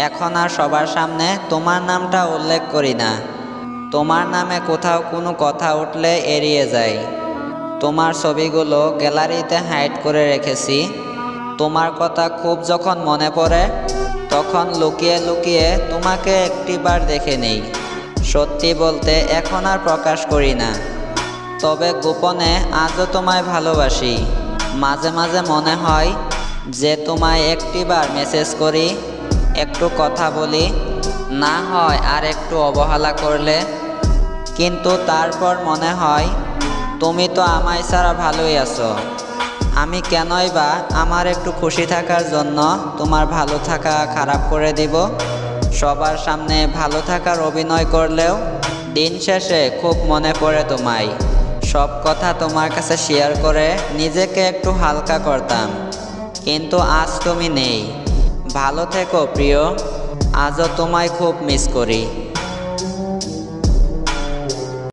এখন আর সবার সামনে তোমার নামটা উল্লেখ করি না। তোমার নামে কোথাও কোনো কথা উঠলে এড়িয়ে যাই। তোমার ছবিগুলো গ্যালারিতে হাইড করে রেখেছি। তোমার কথা খুব যখন মনে পড়ে তখন লুকিয়ে লুকিয়ে তোমাকে একটিবার দেখে নেই। সত্যি বলতে এখন আর প্রকাশ করি না, তবে গোপনে আজও তোমায় ভালোবাসি। মাঝে মাঝে মনে হয় যে তোমায় একটিবার মেসেজ করি, একটু কথা বলি, না হয় আর একটু অবহেলা করলে। কিন্তু তারপর মনে হয় তুমি তো আমায় ছাড়া ভালোই আছো। আমি কেনই বা আমার একটু খুশি থাকার জন্য তোমার ভালো থাকা খারাপ করে দিব। সবার সামনে ভালো থাকার অভিনয় করলেও দিন শেষে খুব মনে পড়ে তোমায়। সব কথা তোমার কাছে শেয়ার করে নিজেকে একটু হালকা করতাম, কিন্তু আজ তুমি নেই। ভালো থেকো প্রিয়, আজও তোমায় খুব মিস করি।